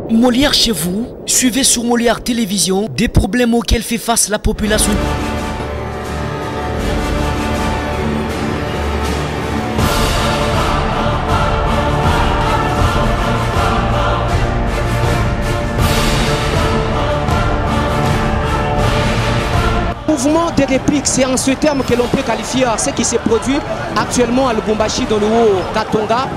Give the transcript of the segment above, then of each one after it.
Molière chez vous, suivez sur Molière Télévision des problèmes auxquels fait face la population. Mouvement de réplique, c'est en ce terme que l'on peut qualifier ce qui se produit actuellement à Lubumbashi dans le Haut-Katanga.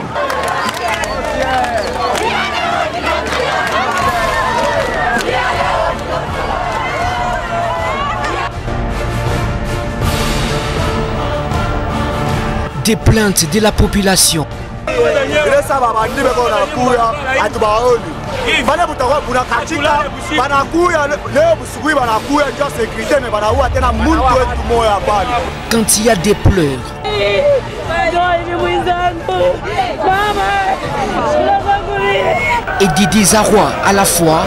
Des plaintes de la population. Quand il y a des pleurs et des désarrois à la fois,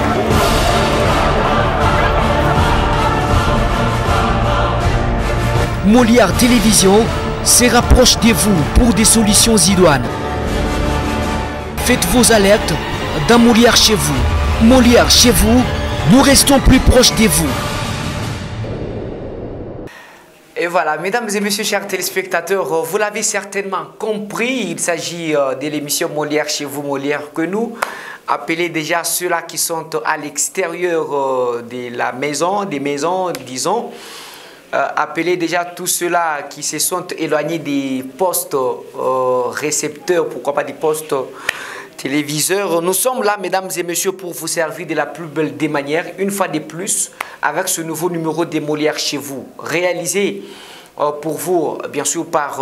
Molière Télévision se rapproche de vous pour des solutions idoines. Faites vos alertes dans Molière chez vous. Molière chez vous, nous restons plus proches de vous. Et voilà, mesdames et messieurs, chers téléspectateurs, vous l'avez certainement compris, il s'agit de l'émission Molière chez vous, Molière que nous. Appelez déjà ceux-là qui sont à l'extérieur de la maison, des maisons, disons. Appelez déjà tous ceux-là qui se sont éloignés des postes récepteurs, pourquoi pas des postes téléviseurs. Nous sommes là, mesdames et messieurs, pour vous servir de la plus belle des manières, une fois de plus, avec ce nouveau numéro des Molières chez vous, réalisé pour vous, bien sûr, par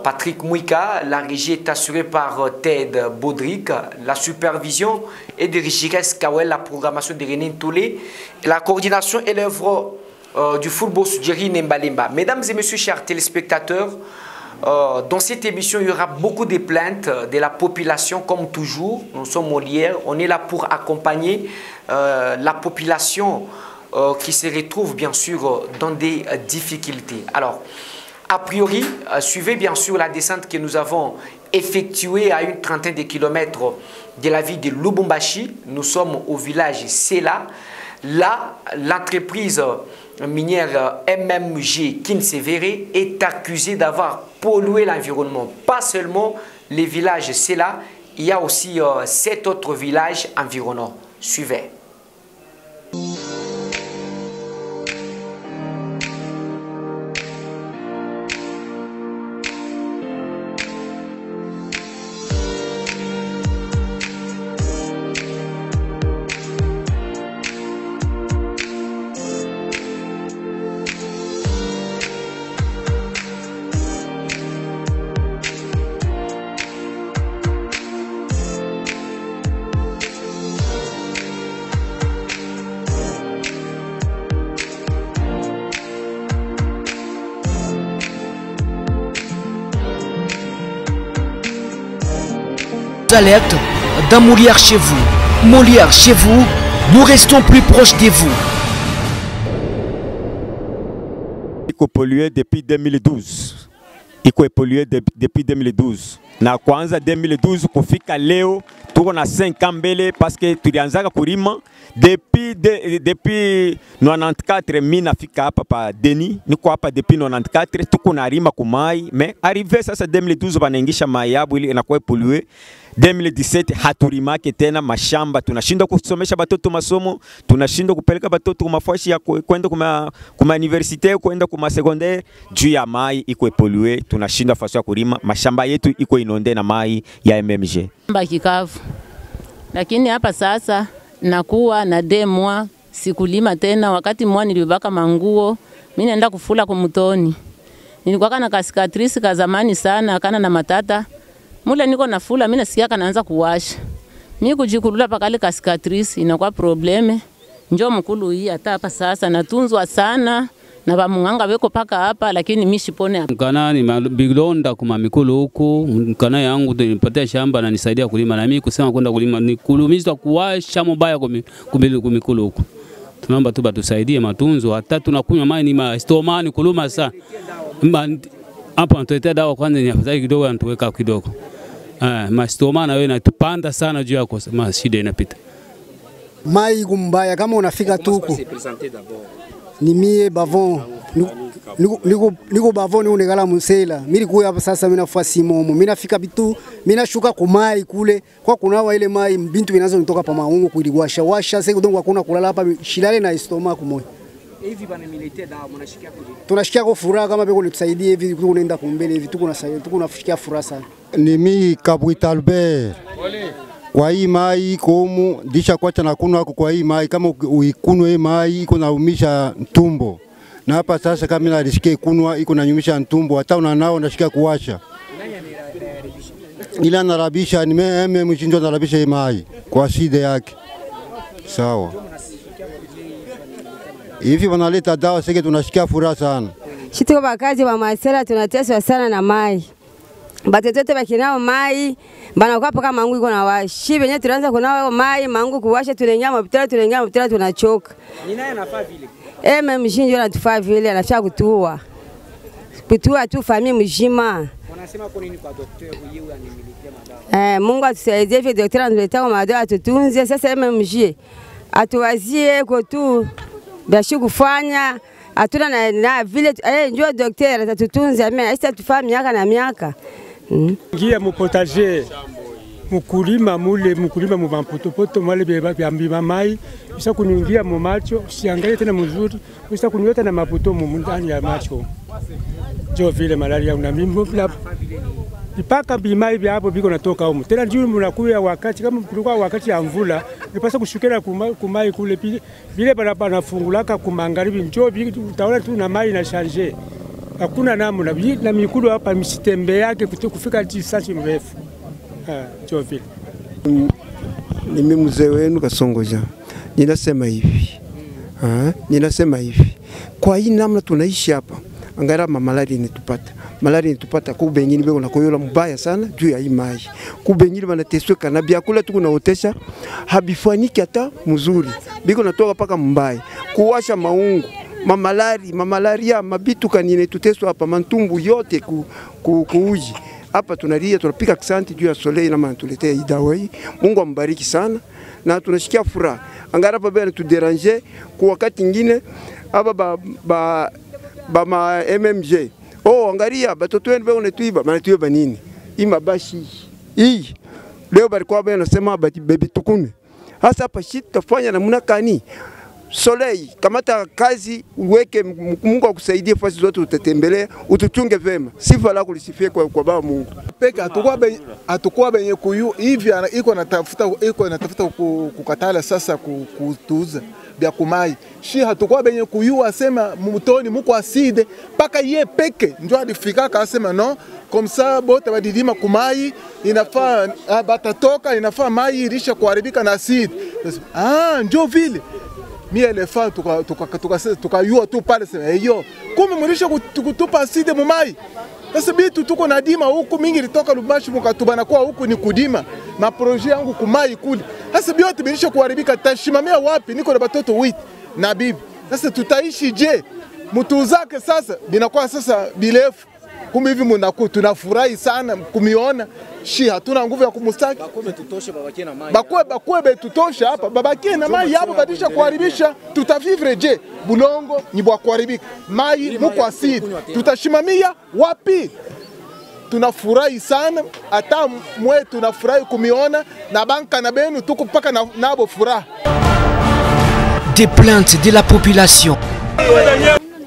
Patrick Mouika. La régie est assurée par Ted Baudric, la supervision est de Rigires Kawel, la programmation de René Toulé, et la coordination et l'œuvre du football Sudjeri Nembalemba. Mesdames et messieurs, chers téléspectateurs, dans cette émission, il y aura beaucoup de plaintes de la population, comme toujours. Nous sommes Molière, on est là pour accompagner la population qui se retrouve bien sûr dans des difficultés. Alors, a priori, suivez bien sûr la descente que nous avons effectuée à une trentaine de kilomètres de la ville de Lubumbashi. Nous sommes au village Sela. Là, l'entreprise minière MMG Kinsevere est accusée d'avoir pollué l'environnement. Pas seulement les villages Sela, il y a aussi 7 autres villages environnants. Suivez. Alerte dans Molière chez vous. Molière chez vous, nous restons plus proches de vous. Il est pollué depuis 2012. Il est pollué depuis 2012. Na kwanza 2012 kufika leo tuko na 5 ans mbele parce que tulianzaka kulima depuis 94 mimi nafika hapa pa Deni, niko hapa depuis 94 tuko na lima kumai, mais arrivé sasa 2012 banaingisha mai yabu ili inakuwa pollué. 2017 hatulimake tena mashamba, tunashindwa kusomesha batoto masomo, tunashindwa kupeleka batoto kwa mafashi ya kwenda kuma universite, kwenda kuma secondaire juu ya mai iko pollué, tunashindwa fasi ya kulima, mashamba yetu iko inonde na mai ya MMG. Mba kikavu. Lakini hapa sasa nakuwa na demwa sikulima tena, wakati mwa nilibaka manguo, mimi naenda kufula kwa mtoni. Nilikuwa kana kasikatrisi ka zamani sana, kana na matata. Mule niko nafula, mimi nasikia kanaanza kuwasha. Mimi kujikulula pakale kasikatrisi inakuwa probleme. Njoo mkulu hii hata hapa sasa natunzwa sana na bamunganga weko paka hapa, lakini mimi shipone hapa. Kana ni biglonda kuma mikulu huku, kana yangu nipatia shamba na nisaidia kulima, na mimi kusema kwenda kulima ni kulumizwa kuwasha mbaya kumikulu huku. Tunaomba tu batusaidie matunzo, hata tunakunywa maji ni stomani kuluma sana. Hapa nitotea dawa kwanza ni afadhali kidogo anatuweka kidogo. Mastoma na wewe natupanda sana juu yako, shida inapita. Mai kumbaya kama unafika tuku. Ni mie Bavon. Niko Bavon ni unegala Musela. Mimi kuya hapa sasa mimi nafasi momo. Mimi nafika bitu, mimi nashuka kumai kule. Kwa kunawa ile mai bintu binazo nitoka pa maungu kuliwasha washa sasa kudongo hakuna kulala hapa shilale na estoma kumoja. Hivi bana milite dawa mnashikia kuje. Tunashikia kwa furaha kama beko nitusaidie hivi tunaenda kumbele hivi tuko nafikia furaha sana. Ni mimi Kabwita Albert. Kwa hii mai komu disha kwacha na kunwa kwa hii mai kama uikunwe mai iko naumisha ntumbo. Na hapa sasa kama nalisikia kunwa iko nanyumisha ntumbo hata unanao nashikia kuwasha. Ila narabisha ni mimi mshinjo narabisha hii mai kwa shida yake. Sawa. Hivi wanaleta dawa sasa tunashikia furaha sana. Shituko bakaji wa Masela tunateswa sana na mai. Batoto bakinao mai banakuwa paka mangu iko na washi benye tunaanza kunao mai mangu kuwasha tulenga mapitala tunachoka. Ni naye anafaa vile. Mshinjo anatufaa vile anafaa kutua tu famille mjima. Wanasema kwa nini kwa daktari huyu animilikia madawa? Mungu atusaidie vile daktari anatuletea madawa tutunze sasa MMG. Atuwazie kwa tu bashi kufanya atuna na vile njoo daktari atatutunza mimi sasa tufaa miaka na miaka. Ngia mupotager mukulima muvampotopoto male bya mai bisa kunyungia mu macho usiangalie tena mzuri bisa kunyota na maputo ndani ya macho jo vile malaria una mimbo ipaka bimai bya hapo biko natoka huko tena njoo mnakuya wakati kama kulikuwa wakati ya mvula nipasa kushukira kumai kule vile barabara nafungulaka kumangaribi njoo utaona tu na mai na changer. Hakuna namna na mikulu hapa msitembe yake kufika distance mrefu. Njoo vile. Ni mimi mzee wenu Kasongoja. Ninasema hivi. Kwa hii namna tunaishi hapa. Angara malaria inatupata. Malaria inatupata kwa bengine beko na koyola mbaya sana juu ya hii mai. Kwa bengine wanatesweka na biakula tu kunaotesha habifaniki hata mzuri. Biko natoka paka mbaya. Kuwasha maungu. Mamalaria mabitu kanine tuteswa hapa mantumbu yote kuuji. Hapa tunalia tunapika kisanti juu ya Soleil na manatuletea hii dawa hii. Mungu ambariki sana na tunashikia furaha. Angara hapa bwana tuderanger kwa wakati mwingine hapa ma MMG. Angalia batoto wenu bwana tuiba, manatuiba nini? Hii mabashi. Hii leo barikuwa bwana nasema baby tukune. Hasa hapa shit tafanya namna kani? Soleil, kamata kazi uweke Mungu akusaidie fasi zote utatembelea, utuchunge vema. Sifa lako lisifie kwa baba Mungu. Peka atakuwa benye kuyu hivi iko natafuta kukatala sasa kutuza bya kumai. Shi hatakuwa benye kuyu asema mutoni muko aside paka ye peke ndio alifika akasema no comme ça bote badidima kumai inafaa batatoka inafaa mai ilisha kuharibika na aside. Ndio vile mi elefa tukayua tu pale sema hiyo kumi mlisha kutupa aside mumai. Sasa bitu tuko na dima huku mingi litoka Lubumbashi mukatubana kwa huku ni kudima na projet yangu kumai kule. Sasa biote bilisha kuharibika tashimamia wapi? Niko na batoto witi na bibi. Sasa tutaishi je? Mtu zake sasa binakuwa sasa bilefu. Kumi hivi mnakuwa tunafurahi sana kumiona. Shi hatuna nguvu ya kumustaki. Bakwe tutoshe babakie na mai. Bakwe tutoshe hapa babakie na mai hapo badisha kuharibisha. Tutavivre je? Bulongo ni bwa kuharibika. Mai muko asidi. Tutashimamia wapi? Tunafurahi sana hata mwe tunafurahi kumiona na banka na benu tuko paka nabo furaha. Des plaintes de la population.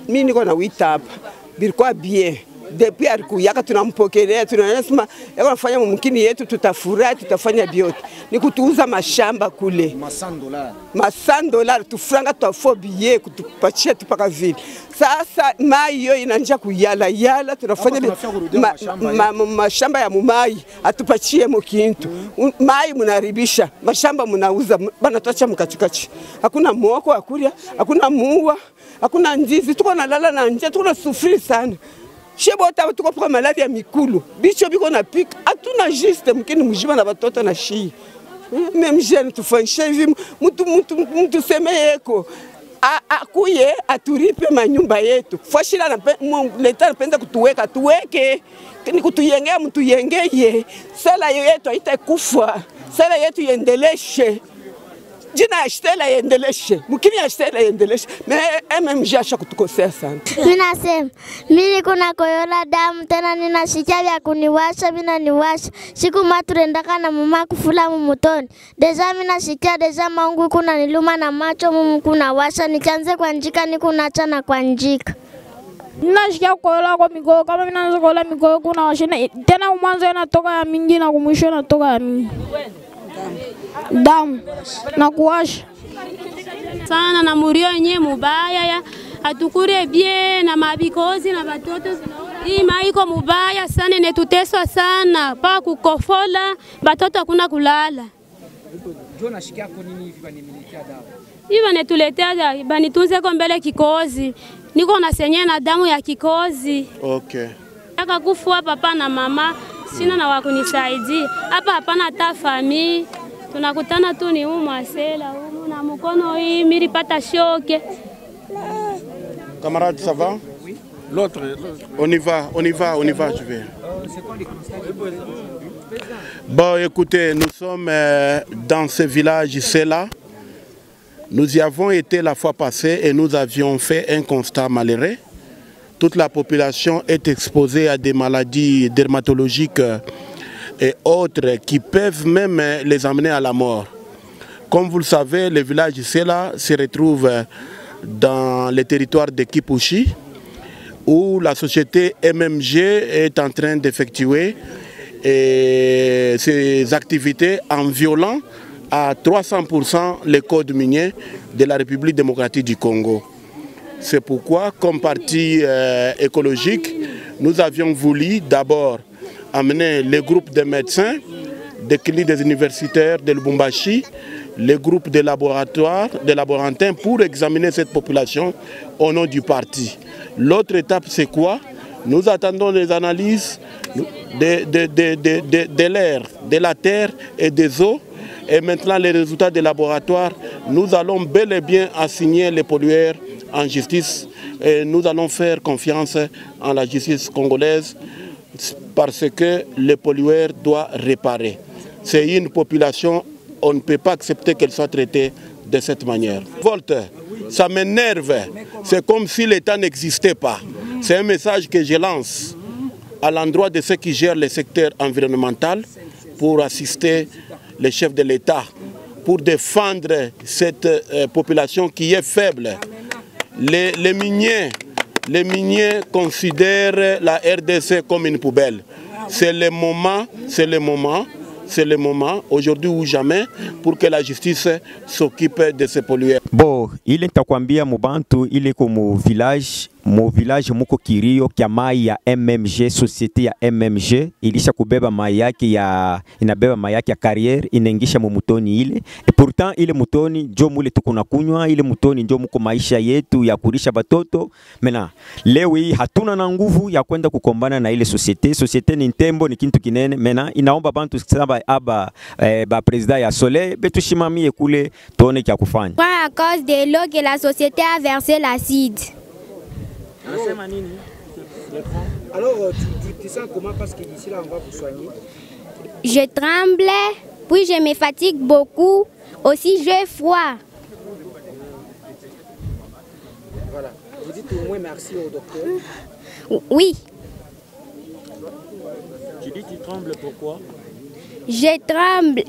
Mimi niko na wita hapa. Bilikuwa bien. Depuis alikuyaka tunampokelea tunasema yako nafanya mumkini yetu tutafurahi tutafanya biote ni kutuuza mashamba kule $100 tufranga tutafobie kutupachia tupaka vile sasa mai hiyo inanja kuyala tunafanya mashamba ya mumai atupachie mokintu mai munaribisha mashamba munauza banatacha mkachikachi hakuna mwoko akulia hakuna muwa hakuna ndizi tuko nalala na nje tuko na sufri sana. Shebo tabu tuko kwa malaria mikulu. Bicho biko na pik. Atuna juste mkini mujima na batoto na shi. Même jeune tufanyisha hivi mtu semeyeko. akuye aturipe manyumba yetu. Fashila na leta napenda kutuweka tuweke ni kutuyengea mtuyengeye. Sela yetu haitakufa. Sela yetu iendeleshe. Jina ya Stella iendeleshe. Mkini ya Stella iendeleshe. MMG asha kutukosea sana. Mimi nasema mimi kuna koyola damu tena ninashikia vya kuniwasha mina niwasha. Siku maturendaka na mama kufula mumutoni. Deja mimi nashikia deja maungu kuna niluma na macho mumu kuna washa nikianze kwa njika ni kuna chana kwa njika. Ninashikia koyola kwa miguu kama mimi naanza koyola miguu kuna washa tena mwanzo inatoka ya mingi na kumwisho inatoka ya mingi. Damu na kuwasha sana na murio yenye mubaya ya atukure bien na mabikozi na batoto hii maiko mubaya sana netuteswa sana pa kukofola batoto hakuna kulala. Jona shikia kwa nini hivi banimilikia damu? Hivi netuletea banitunze kwa mbele kikozi. Niko na senye na damu ya kikozi. Okay. Aka kufua papa na mama sina na wakunisaidia. Hapa hapana hata famii. Tunakutana tu ni mwasela humu na mkono hii miri pata shoke. Camarade, ça va? Oui. L'autre. On y va, je vais. Bon, écoutez, nous sommes dans ce village Sela. Nous y avons été la fois passée et nous avions fait un constat malheureux. Toute la population est exposée à des maladies dermatologiques et autres qui peuvent même les amener à la mort. Comme vous le savez, le village Sela se retrouve dans le territoire de Kipushi, où la société MMG est en train d'effectuer ses activités en violant à 300% les codes miniers de la République démocratique du Congo. C'est pourquoi, comme parti écologique, nous avions voulu d'abord amener les groupes de médecins, des cliniques des universitaires de Lubumbashi, les groupes de laboratoires, de laborantins pour examiner cette population au nom du parti. L'autre étape, c'est quoi? Nous attendons les analyses de l'air, de la terre et des eaux. Et maintenant, les résultats des laboratoires, nous allons bel et bien assigner les pollueurs en justice. Et nous allons faire confiance en la justice congolaise parce que le pollueur doit réparer. C'est une population, on ne peut pas accepter qu'elle soit traitée de cette manière. Volte, ça m'énerve. C'est comme si l'État n'existait pas. C'est un message que je lance à l'endroit de ceux qui gèrent le secteur environnemental pour assister les chefs de l'État, pour défendre cette population qui est faible. Les miniers considèrent la RDC comme une poubelle. C'est le moment, aujourd'hui ou jamais, pour que la justice s'occupe de ces pollueurs. Bon, il est takwambia mubantu, il est comme village muko kirio kya mai ya MMG, société ya MMG ilisha kubeba mai yake inabeba mai yake ya carrière inaingisha mumutoni ile. Et pourtant ile mutoni njo mule tukuna kunywa, ile mutoni njo muko maisha yetu ya kulisha batoto. Mena leo hii hatuna na nguvu ya kwenda kukombana na ile société ni ntembo, ni kintu kinene. Mena inaomba bantu saba aba ba president ya Soleil betushimamie kule tuone kya kufanya. À cause de l'eau que la société a versé l'acide. Alors, tu sens comment parce qu'ici là on va vous soigner? Je tremble, puis je me fatigue beaucoup, aussi j'ai froid. Voilà. Vous dites au moins merci au docteur? Oui. Tu dis tu trembles pourquoi? Je tremble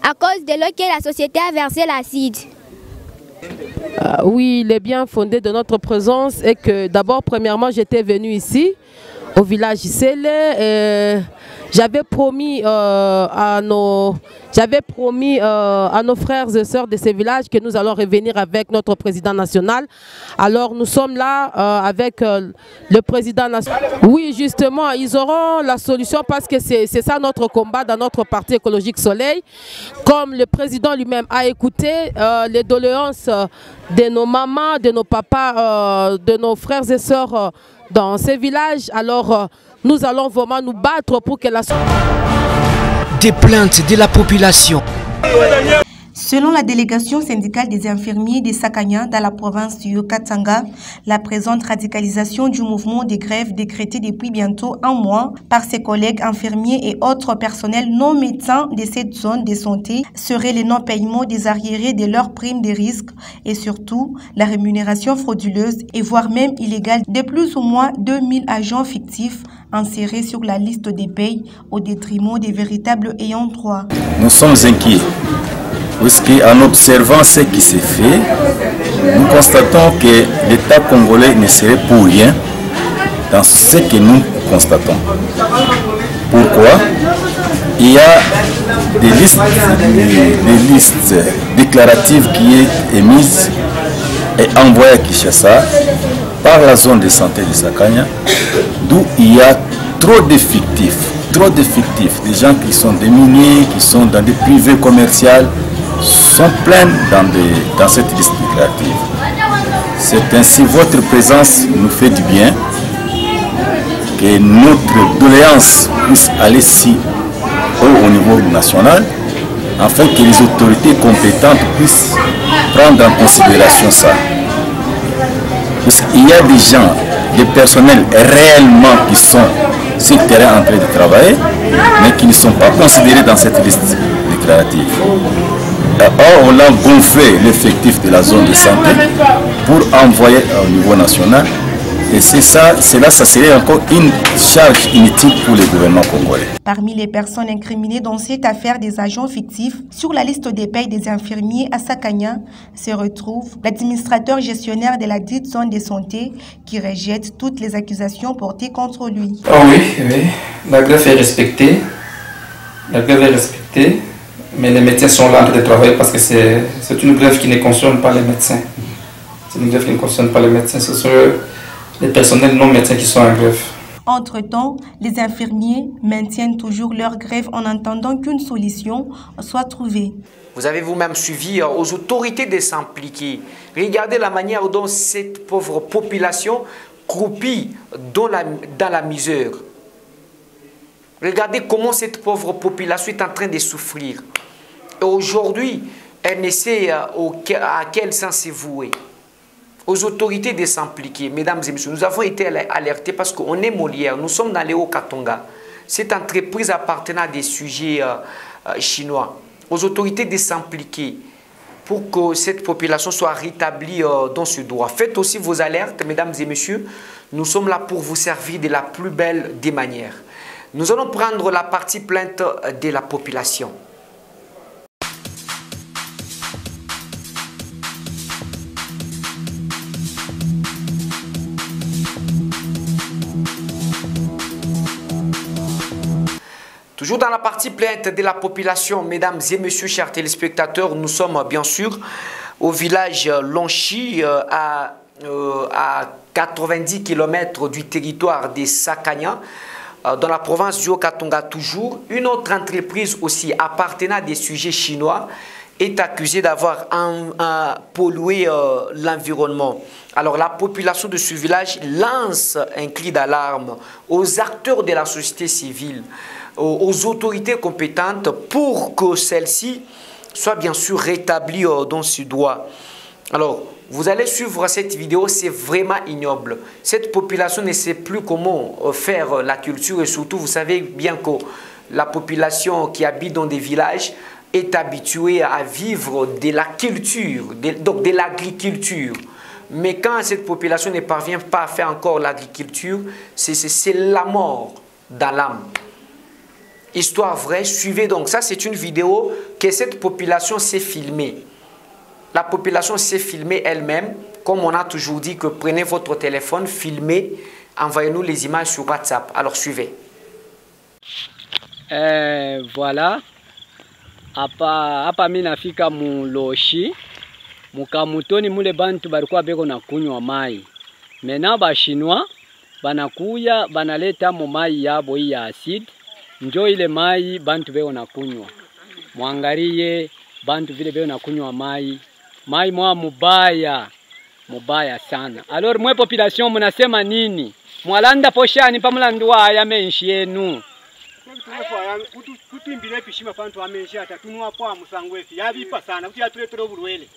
à cause de l'eau que la société a versé l'acide. Oui, le bien fondé de notre présence est que d'abord, premièrement, j'étais venu ici, au village Sele. J'avais promis à nos frères et sœurs de ces villages que nous allons revenir avec notre président national. Alors nous sommes là avec le président national. Oui, justement, ils auront la solution parce que c'est ça notre combat dans notre parti écologique Soleil. Comme le président lui-même a écouté les doléances de nos mamans, de nos papas, de nos frères et sœurs dans ces villages, alors nous allons vraiment nous battre pour que la... Des plaintes de la population. Selon la délégation syndicale des infirmiers de Sakanya dans la province du Katanga, la présente radicalisation du mouvement de grève décrété depuis bientôt un mois par ses collègues infirmiers et autres personnels non médecins de cette zone de santé serait le non-paiement des arriérés de leurs primes de risque et surtout la rémunération frauduleuse et voire même illégale de plus ou moins 2000 agents fictifs insérés sur la liste des payes au détriment des véritables ayants droit. Nous sommes inquiets. Parce qu'en observant ce qui s'est fait, nous constatons que l'État congolais ne serait pour rien dans ce que nous constatons. Pourquoi? Il y a des listes déclaratives qui sont émises et envoyées à Kinshasa par la zone de santé de Sakanya, d'où il y a trop d'effectifs, des gens qui sont démunis, qui sont dans des privés commerciaux, sont pleins dans cette liste déclarative. C'est ainsi votre présence nous fait du bien, que notre doléance puisse aller si haut au niveau national, afin que les autorités compétentes puissent prendre en considération ça. Parce qu'il y a des gens, des personnels réellement qui sont sur le terrain en train de travailler, mais qui ne sont pas considérés dans cette liste déclarative. Or, on a gonflé l'effectif de la zone de santé pour envoyer au niveau national. Et c'est ça, ça serait encore une charge inutile pour le gouvernement congolais. Parmi les personnes incriminées dans cette affaire des agents fictifs, sur la liste des payes des infirmiers à Sakanya, se retrouve l'administrateur gestionnaire de la dite zone de santé qui rejette toutes les accusations portées contre lui. Oh oui, la grève est respectée. Mais les médecins sont là en train de travailler parce que c'est une grève qui ne concerne pas les médecins. C'est une grève qui ne concerne pas les médecins, ce sont les personnels non médecins qui sont en grève. Entre-temps, les infirmiers maintiennent toujours leur grève en attendant qu'une solution soit trouvée. Vous avez vous-même suivi aux autorités de s'impliquer. Regardez la manière dont cette pauvre population croupit dans la misère. Regardez comment cette pauvre population est en train de souffrir. Et aujourd'hui, elle ne sait à quel sens se vouer. Aux autorités de s'impliquer, mesdames et messieurs, nous avons été alertés parce qu'on est Molière, nous sommes dans les Hauts-Katanga. Cette entreprise appartenant à des sujets chinois. Aux autorités de s'impliquer pour que cette population soit rétablie dans ce droit. Faites aussi vos alertes, mesdames et messieurs. Nous sommes là pour vous servir de la plus belle des manières. Nous allons prendre la partie plainte de la population. Toujours dans la partie plainte de la population, mesdames et messieurs, chers téléspectateurs, nous sommes bien sûr au village Lonchi, à 90 km du territoire de Sakanya, dans la province du Haut-Katanga toujours. Une autre entreprise aussi appartenant à des sujets chinois est accusée d'avoir pollué l'environnement. Alors la population de ce village lance un cri d'alarme aux acteurs de la société civile, aux autorités compétentes pour que celle-ci soit bien sûr rétablie dans ce droit. Alors, vous allez suivre cette vidéo, c'est vraiment ignoble. Cette population ne sait plus comment faire la culture et surtout, vous savez bien que la population qui habite dans des villages est habituée à vivre de la culture, donc de l'agriculture. Mais quand cette population ne parvient pas à faire encore l'agriculture, c'est la mort dans l'âme. Histoire vraie, suivez donc. Ça, c'est une vidéo que cette population s'est filmée. La population s'est filmée elle-même. Comme on a toujours dit que prenez votre téléphone, filmez, envoyez-nous les images sur WhatsApp. Alors, suivez. Voilà. Hapa mimi nafika Muloshi. Mukamutoni mule bantu balikuwa beko na kunywa mai. Mena ba Chinois banakuya banaleta mo mai yabo hii ya acid. Njo ile mai bantu beko na kunywa. Mwangalie bantu vile beko na kunywa mai. Mai mwa mubaya. Mubaya sana. Alors mwe population munasema nini? Mwalanda poshani pa mulandu wa ya menshi yenu. kutimbile pishima pantu amesha tatunua kwa musango efi yabipa sana kuti atuletera obulwele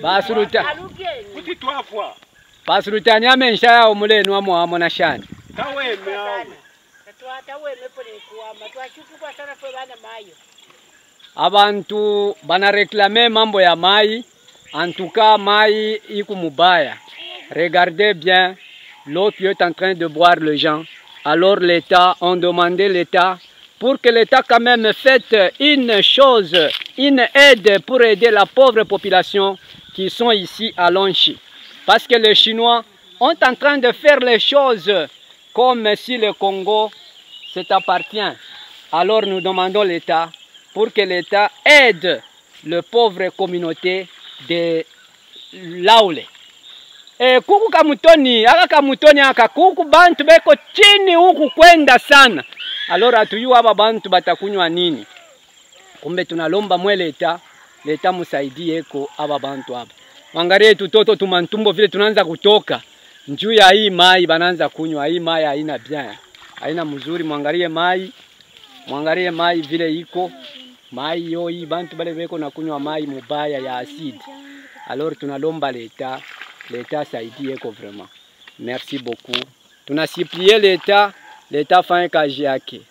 basuruta kuti twafwa basuruta nyame nsha ya omuleno wa muamo na shani taweme pole kuama twashukuka sana kwa bana mayo abantu bana réclamer mambo ya mai. En tout cas, mai iku mubaya. Regardez bien l'eau qui est en train de boire les gens. Alors l'État, on demandait l'État pour que l'État quand même fasse une chose, une aide pour aider la pauvre population qui sont ici à Lonchi. Parce que les Chinois sont en train de faire les choses comme si le Congo s'appartient. Alors nous demandons l'État pour que l'État aide les pauvres communautés de Laule. Kuku kamutoni, aka kamutoni aka kuku bantu beko chini huku kwenda sana. Alora atuyua aba bantu batakunywa nini? Kumbe tunalomba mwe leta musaidie eko aba bantu aba. Wangalie tutoto tumantumbo vile tunaanza kutoka. Njuu ya hii mai bananza kunywa, hii mai haina bien. Haina mzuri, mwangalie mai vile iko. Mai yo hii bantu bale beko na kunywa mai mubaya ya asidi. Alors tunalomba l'État saidie eko vraiment. Merci beaucoup. Tunasiplie l'État fait un kaji yake.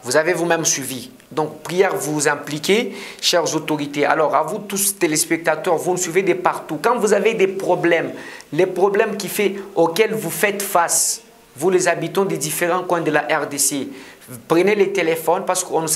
Vous avez vous-même suivi. Donc, prière, vous vous impliquez, chères autorités. Alors, à vous tous, téléspectateurs, vous nous suivez de partout. Quand vous avez des problèmes, les problèmes auxquels vous faites face, vous les habitants des différents coins de la RDC, prenez les téléphones parce qu'on ne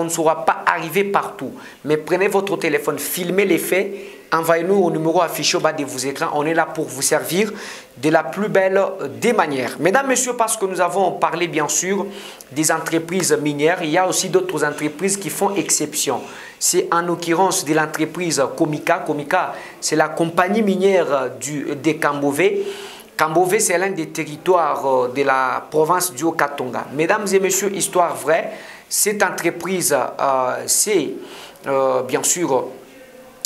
saura pas arriver partout. Mais prenez votre téléphone, filmez les faits, envoyez-nous au numéro affiché au bas de vos écrans. On est là pour vous servir de la plus belle des manières. Mesdames, Messieurs, parce que nous avons parlé bien sûr des entreprises minières, il y a aussi d'autres entreprises qui font exception. C'est en l'occurrence de l'entreprise Komika. Komika, c'est la compagnie minière de Kambové. Kambové, c'est l'un des territoires de la province du Haut-Katanga. Mesdames et messieurs, histoire vraie, cette entreprise, bien sûr,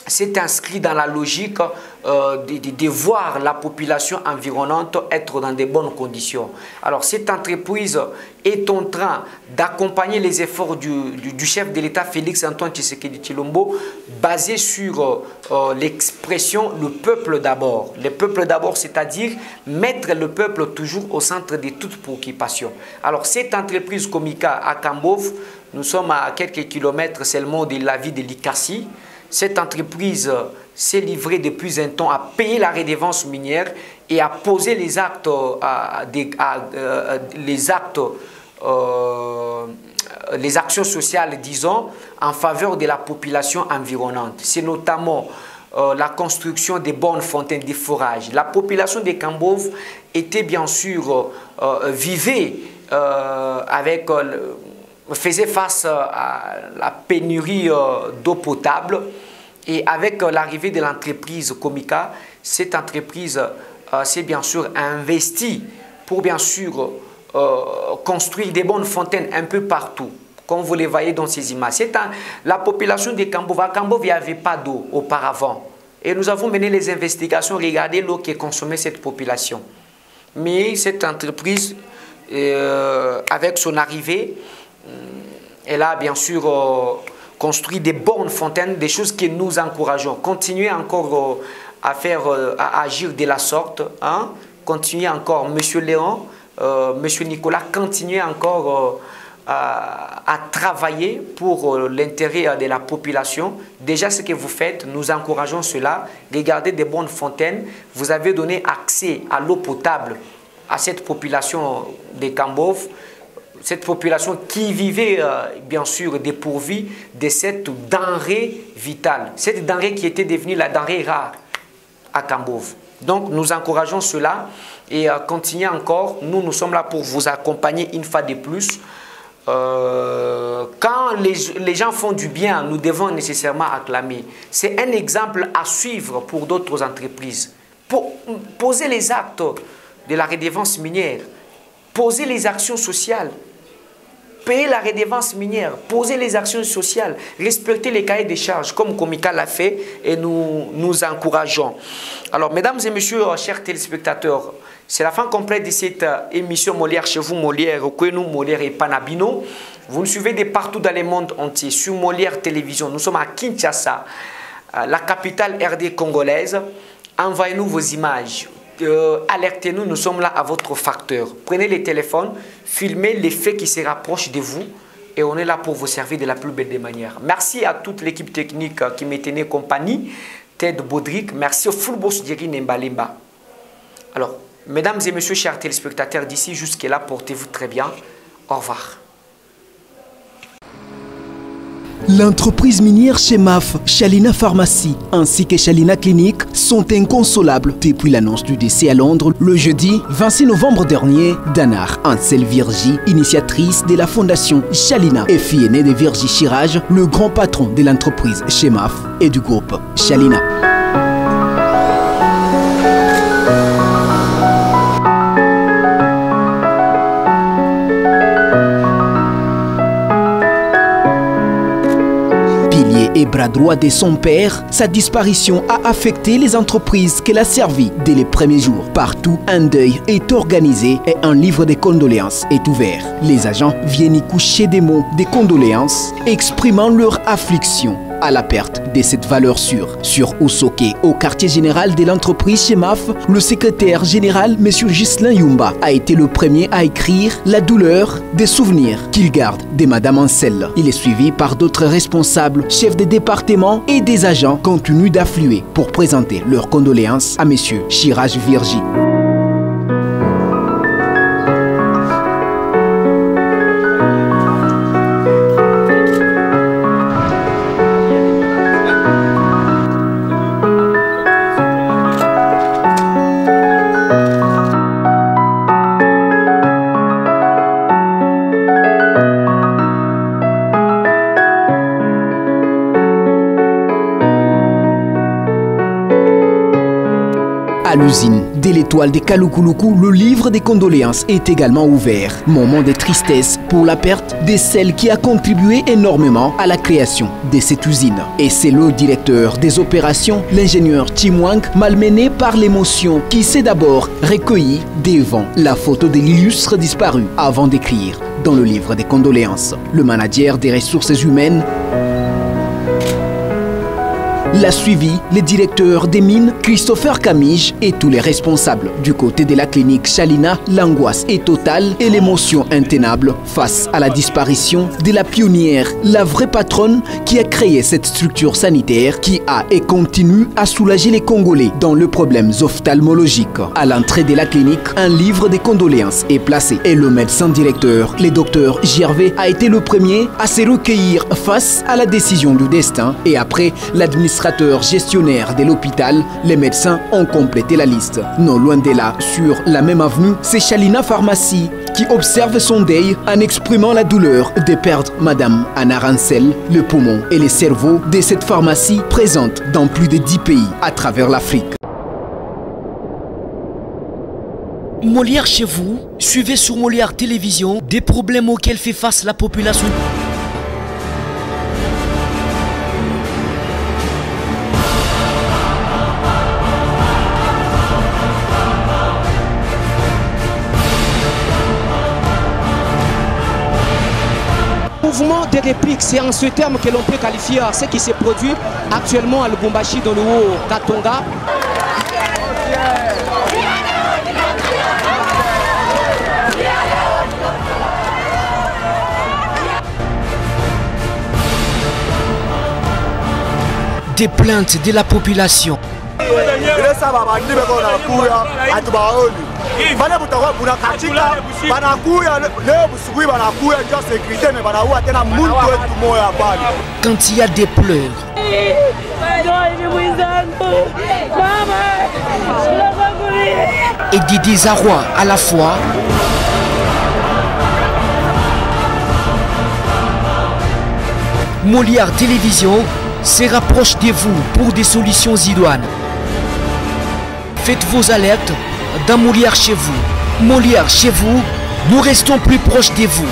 c'est inscrit dans la logique de voir la population environnante être dans de bonnes conditions. Alors, cette entreprise est en train d'accompagner les efforts du chef de l'État, Félix Antoine Tshisekedi Tshilombo, basé sur l'expression « le peuple d'abord ». Le peuple d'abord, c'est-à-dire mettre le peuple toujours au centre de toute préoccupation. Alors, cette entreprise Komika à Kambov, nous sommes à quelques kilomètres seulement de la ville de Likasi. Cette entreprise s'est livrée depuis un temps à payer la redevance minière et à poser les actions sociales, disons, en faveur de la population environnante. C'est notamment la construction des bornes fontaines de forage. La population de Kambov était bien sûr vivait avec faisait face à la pénurie d'eau potable et avec l'arrivée de l'entreprise Komika, cette entreprise s'est bien sûr investie pour bien sûr construire des bonnes fontaines un peu partout, comme vous les voyez dans ces images. La population de Kambov, à Kambov, il n'y avait pas d'eau auparavant. Et nous avons mené les investigations, regardez l'eau qui consommait cette population. Mais cette entreprise, avec son arrivée, elle a bien sûr construit des bornes fontaines, des choses que nous encourageons. Continuez encore à agir de la sorte. Hein? Continuez encore, Monsieur Léon, Monsieur Nicolas, continuez encore à travailler pour l'intérêt de la population. Déjà, ce que vous faites, nous encourageons cela. Regardez des bonnes fontaines. Vous avez donné accès à l'eau potable à cette population de Kambov. Cette population qui vivait bien sûr dépourvue de cette denrée vitale, cette denrée qui était devenue la denrée rare à Kambov. Donc nous encourageons cela et continuez encore. Nous sommes là pour vous accompagner une fois de plus. Quand les gens font du bien, nous devons nécessairement acclamer. C'est un exemple à suivre pour d'autres entreprises. Pour poser les actes de la redevance minière, poser les actions sociales. payer la redevance minière, poser les actions sociales, respecter les cahiers des charges, comme Comica l'a fait, et nous encourageons. Alors, mesdames et messieurs, chers téléspectateurs, c'est la fin complète de cette émission Molière chez vous, Molière, Kwenu, Molière et Panabino. Vous nous suivez de partout dans le monde entier sur Molière Télévision. Nous sommes à Kinshasa, la capitale RD congolaise. Envoyez-nous vos images. Alertez-nous, nous sommes là à votre facteur. Prenez les téléphones, filmez les faits qui se rapprochent de vous et on est là pour vous servir de la plus belle des manières. Merci à toute l'équipe technique qui me tenait compagnie, Ted Baudric, merci au football Soudjeri Nembalemba. Alors, mesdames et messieurs, chers téléspectateurs, d'ici jusque-là, portez-vous très bien. Au revoir. L'entreprise minière Chemaf, Shalina Pharmacie ainsi que Shalina Clinique sont inconsolables depuis l'annonce du décès à Londres le jeudi 26 novembre dernier d'Anar Ansel Virgie, initiatrice de la fondation Shalina et fille aînée de Virgie Chirage, le grand patron de l'entreprise Chemaf et du groupe Shalina. Et bras droit de son père, sa disparition a affecté les entreprises qu'elle a servies dès les premiers jours. Partout, un deuil est organisé et un livre de condoléances est ouvert. Les agents viennent y coucher des mots de condoléances, exprimant leur affliction à la perte de cette valeur sûre. Sur Ousoké, au quartier général de l'entreprise Chemaf, le secrétaire général M. Ghislain Yumba a été le premier à écrire la douleur des souvenirs qu'il garde de Madame Ansel. Il est suivi par d'autres responsables, chefs de département et des agents continuent d'affluer pour présenter leurs condoléances à M. Chirage Virgie. À l'usine de l'étoile de Kalukuluku, le livre des condoléances est également ouvert. Moment de tristesse pour la perte de celle qui a contribué énormément à la création de cette usine. Et c'est le directeur des opérations, l'ingénieur Chimwang, malmené par l'émotion, qui s'est d'abord recueilli devant la photo de l'illustre disparu avant d'écrire dans le livre des condoléances. Le manager des ressources humaines l'a suivi, le directeur des mines, Christopher Camige, et tous les responsables. Du côté de la clinique Shalina, l'angoisse est totale et l'émotion intenable face à la disparition de la pionnière, la vraie patronne qui a créé cette structure sanitaire qui a et continue à soulager les Congolais dans le problème ophtalmologique. À l'entrée de la clinique, un livre de condoléances est placé et le médecin directeur, le docteur Gervais, a été le premier à se recueillir face à la décision du destin et après l'administration gestionnaire de l'hôpital, les médecins ont complété la liste. Non loin de là, sur la même avenue, c'est Shalina Pharmacie qui observe son deuil en exprimant la douleur de perdre Madame Anar Ansel, le poumon et le cerveau de cette pharmacie présente dans plus de 10 pays à travers l'Afrique. Molière chez vous, suivez sur Molière Télévision des problèmes auxquels fait face la population. Mouvement de réplique, c'est en ce terme que l'on peut qualifier ce qui se produit actuellement à Lubumbashi dans le Haut-Katanga. Des plaintes de la population. Quand il y a des pleurs, et des désarrois à la fois, Molière Télévision se rapproche de vous pour des solutions idoines. Faites vos alertes dans Molière chez vous. Molière chez vous, nous restons plus proches de vous.